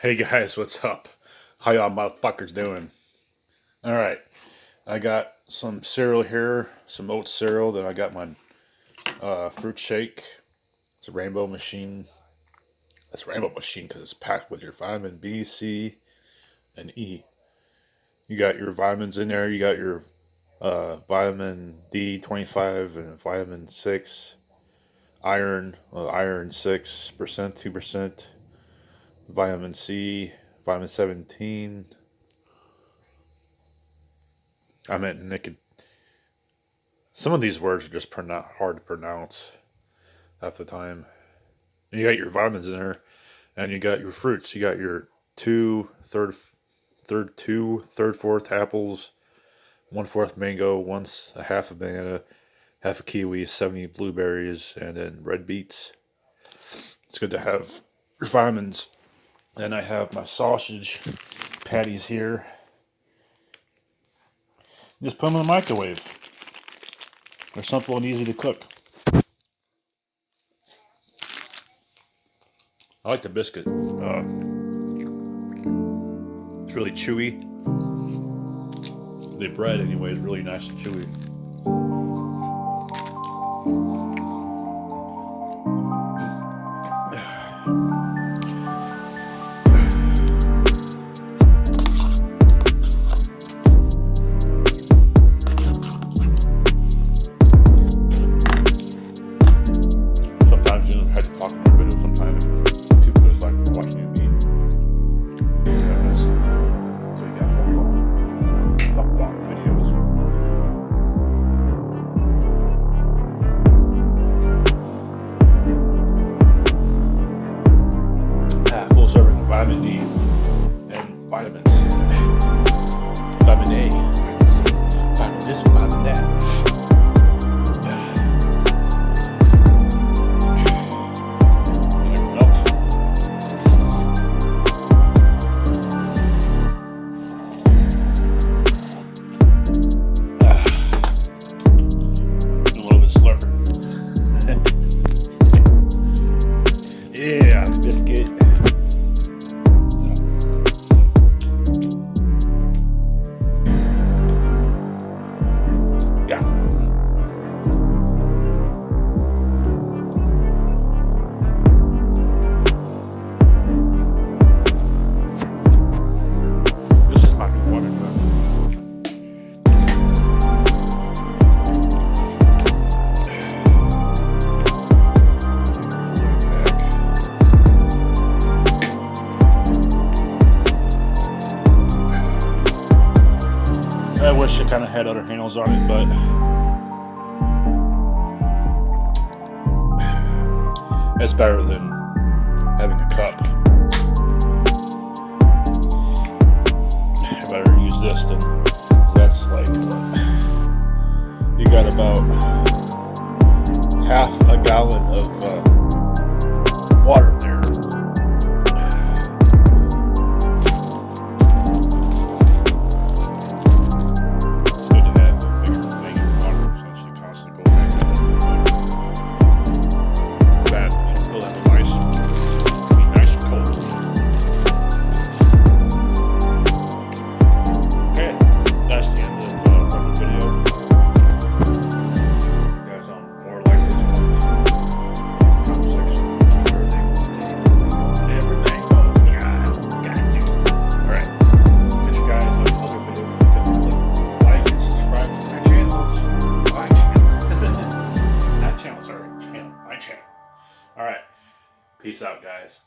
Hey guys, what's up? How y'all motherfuckers doing? Alright, I got some cereal here, some oat cereal. Then I got my fruit shake. It's a rainbow machine. It's a rainbow machine because it's packed with your vitamin B, C, and E. You got your vitamins in there. You got your vitamin D25 and vitamin 6, iron 6%, 2%, vitamin C, vitamin 17. I meant nicotine. Some of these words are just hard to pronounce half the time. And you got your vitamins in there, and you got your fruits. You got your fourth apples, 1/4 mango, a half a banana, half a kiwi, 70 blueberries, and then red beets. It's good to have your vitamins. And I have my sausage patties here. Just put them in the microwave. They're simple and easy to cook. I like the biscuit. It's really chewy. The bread, anyway, is really nice and chewy. Sometimes you don't have to talk in my video. Sometimes people just like watching you eat. So you got mukbang videos. Full serving of vitamin D and vitamins. Vitamin A. Vitamin this, vitamin that. Yeah, biscuit. Yeah. This just might be water, but I wish it kind of had other handles on it, but it's better than having a cup. I better use this than, that's like, you got about half a gallon of water there. All right. Peace out, guys.